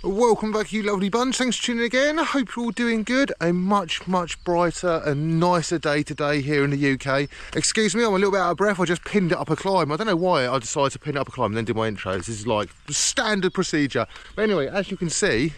Welcome back, you lovely bunch. Thanks for tuning in again. I hope you're all doing good. A much brighter and nicer day today here in the UK. Excuse me, I'm a little bit out of breath. I just pinned it up a climb. I don't know why I decided to pin it up a climb and then do my intros. This is like standard procedure. But anyway, as you can see,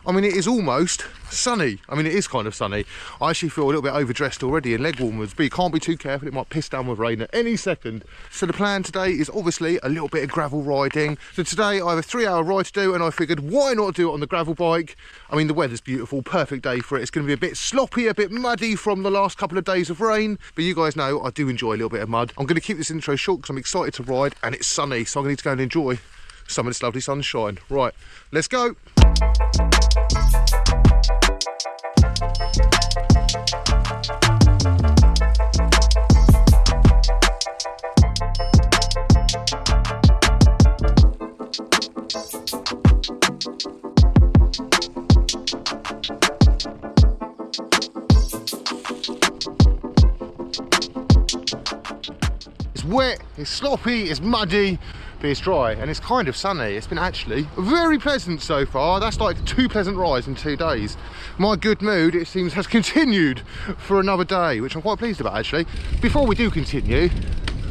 I mean, it is almost sunny. I mean, it is kind of sunny. I actually feel a little bit overdressed already in leg warmers, but you can't be too careful. It might piss down with rain at any second. So the plan today is obviously a little bit of gravel riding. So today I have a 3-hour ride to do, and I figured why not do it on the gravel bike? I mean, the weather's beautiful, perfect day for it. It's going to be a bit sloppy, a bit muddy from the last couple of days of rain, but you guys know I do enjoy a little bit of mud. I'm going to keep this intro short because I'm excited to ride and it's sunny, so I'm going to need to go and enjoy some of this lovely sunshine. Right, let's go. It's wet, it's sloppy, it's muddy, but it's dry and it's kind of sunny. It's been actually very pleasant so far. That's like 2 pleasant rides in 2 days. My good mood, it seems, has continued for another day, which I'm quite pleased about actually. Before we do continue,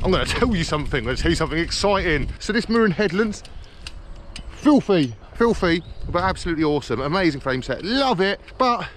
I'm going to tell you something. I'm going to tell you something exciting. So this Marin headland, filthy, but absolutely awesome. Amazing frame set, love it, but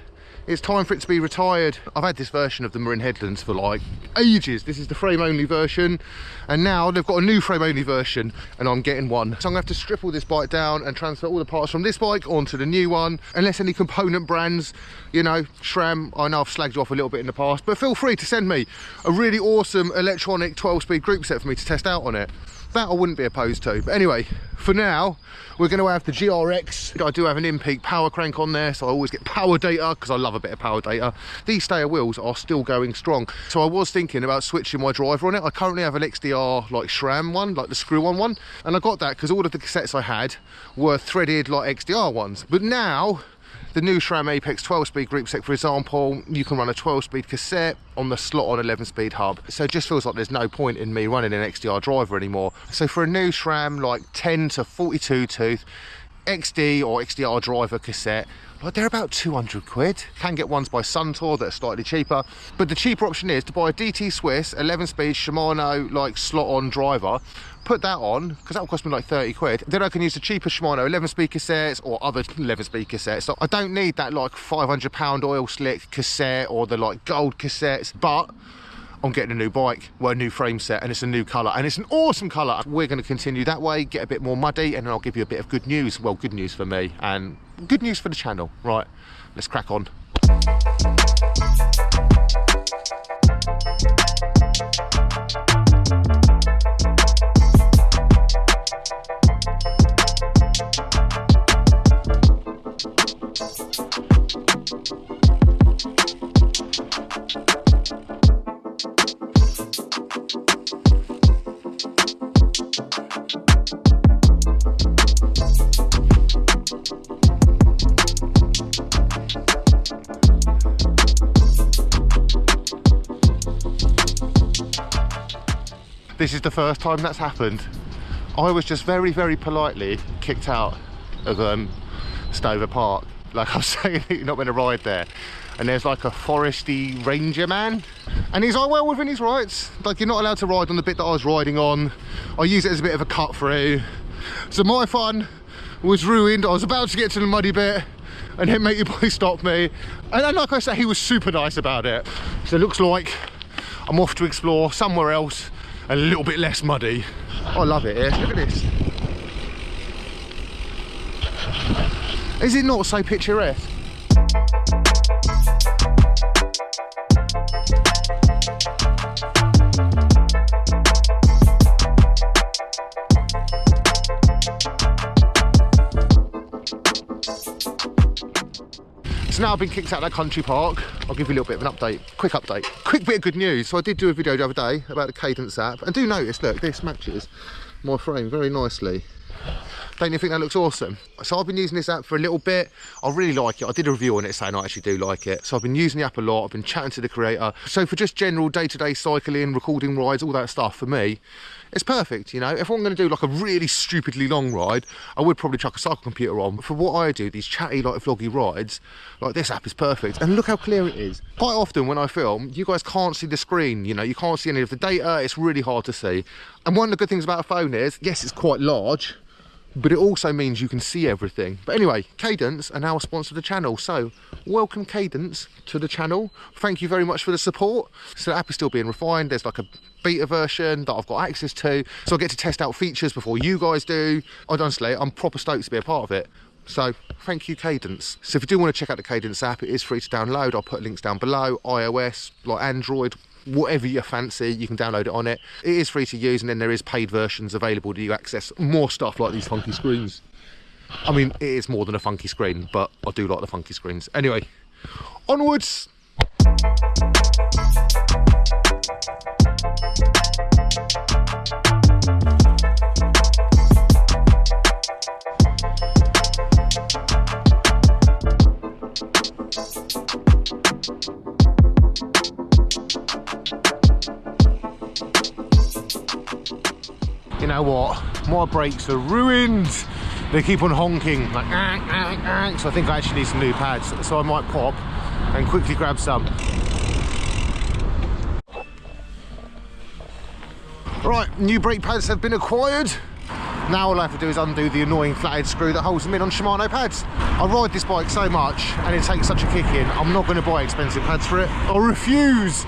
it's time for it to be retired. I've had this version of the Marin headlands for like ages. This is the frame only version, and now they've got a new frame only version and I'm getting one. So I'm gonna have to strip all this bike down and transfer all the parts from this bike onto the new one, unless any component brands, you know, SRAM, I know I've slagged you off a little bit in the past, but feel free to send me a really awesome electronic 12-speed group set for me to test out on it. That I wouldn't be opposed to. But anyway, for now, we're going to have the GRX. I do have an in-peak power crank on there, so I always get power data, because I love a bit of power data. These stayer wheels are still going strong. So I was thinking about switching my driver on it. I currently have an XDR, like SRAM one, like the screw-on one. And I got that because all of the cassettes I had were threaded like XDR ones. But now, the new SRAM Apex 12-speed group set, for example, you can run a 12-speed cassette on the slot-on 11-speed hub. So it just feels like there's no point in me running an XDR driver anymore. So for a new SRAM, like 10 to 42 tooth XD or XDR driver cassette, like they're about 200 quid. Can get ones by Suntour that are slightly cheaper, but the cheaper option is to buy a DT Swiss 11-speed Shimano like slot-on driver. Put that on, because that will cost me like 30 quid. Then I can use the cheaper Shimano 11-speed cassettes or other 11-speed cassettes. So I don't need that like £500 oil slick cassette or the like gold cassettes, but I'm getting a new bike, well, a new frame set, and it's a new colour, and it's an awesome colour. We're going to continue that way, get a bit more muddy, and then I'll give you a bit of good news. Well, good news for me, and good news for the channel. Right, let's crack on. This is the first time that's happened. I was just very politely kicked out of Stover Park. Like I was saying, you're not going to ride there. And there's like a foresty ranger man. And he's like, well, within his rights. Like, you're not allowed to ride on the bit that I was riding on. I use it as a bit of a cut through. So my fun was ruined. I was about to get to the muddy bit, and then matey boy stopped me. And then, like I said, he was super nice about it. So it looks like I'm off to explore somewhere else a little bit less muddy. I love it here. Look at this. Is it not so picturesque? So now I've been kicked out of that country park, I'll give you a little bit of an update, quick bit of good news. So I did do a video the other day about the Cadence app, and do notice, look, this matches my frame very nicely. Don't you think that looks awesome? So I've been using this app for a little bit. I really like it. I did a review on it saying I actually do like it. So I've been using the app a lot. I've been chatting to the creator. So for just general day-to-day cycling, recording rides, all that stuff, for me, it's perfect, you know. If I'm going to do like a really stupidly long ride, I would probably chuck a cycle computer on. But for what I do, these chatty, like vloggy rides, like this app is perfect. And look how clear it is. Quite often when I film, you guys can't see the screen, you know, you can't see any of the data. It's really hard to see. And one of the good things about a phone is, yes, it's quite large, but it also means you can see everything. But anyway, Cadence are now a sponsor of the channel, so welcome Cadence to the channel. Thank you very much for the support. So the app is still being refined. There's like a beta version that I've got access to, so I get to test out features before you guys do. Honestly, I'm proper stoked to be a part of it. So thank you, Cadence. So if you do want to check out the Cadence app, it is free to download. I'll put links down below. iOS, like Android, whatever you fancy, you can download it on it. It is free to use, and then there is paid versions available to you access more stuff like these funky screens. I mean, it is more than a funky screen, but I do like the funky screens. Anyway, onwards. You know what? My brakes are ruined. They keep on honking like so I think I actually need some new pads. So I might pop and quickly grab some. Right, new brake pads have been acquired. Now all I have to do is undo the annoying flathead screw that holds them in on Shimano pads. I ride this bike so much and it takes such a kick in, I'm not going to buy expensive pads for it. I refuse.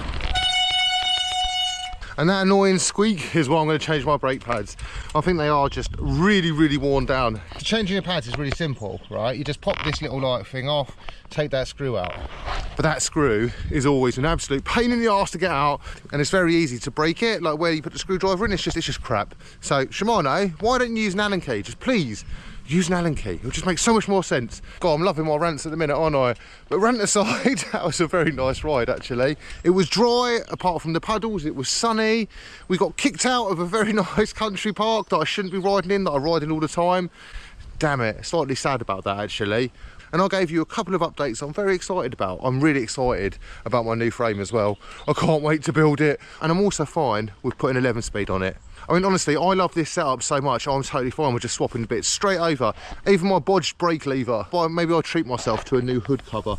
And that annoying squeak is why I'm going to change my brake pads. I think they are just really, really worn down. Changing the pads is really simple, right? You just pop this little light thing off, take that screw out. But that screw is always an absolute pain in the arse to get out, and it's very easy to break it. Like where you put the screwdriver in, it's just crap. So Shimano, why don't you use an Allen key? Just please use an Allen key. It'll just make so much more sense. God, I'm loving my rants at the minute, aren't I? But rant aside, that was a very nice ride actually. It was dry, apart from the puddles, it was sunny. We got kicked out of a very nice country park that I shouldn't be riding in, that I ride in all the time. Damn it, slightly sad about that actually. And I gave you a couple of updates I'm very excited about. I'm really excited about my new frame as well. I can't wait to build it. And I'm also fine with putting 11 speed on it. I mean, honestly, I love this setup so much, I'm totally fine with just swapping the bits straight over. Even my bodged brake lever. Maybe I'll treat myself to a new hood cover.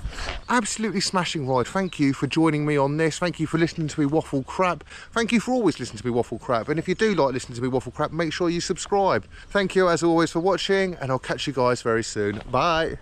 Absolutely smashing ride. Thank you for joining me on this. Thank you for listening to me waffle crap. Thank you for always listening to me waffle crap. And if you do like listening to me waffle crap, make sure you subscribe. Thank you as always for watching, and I'll catch you guys very soon. Bye.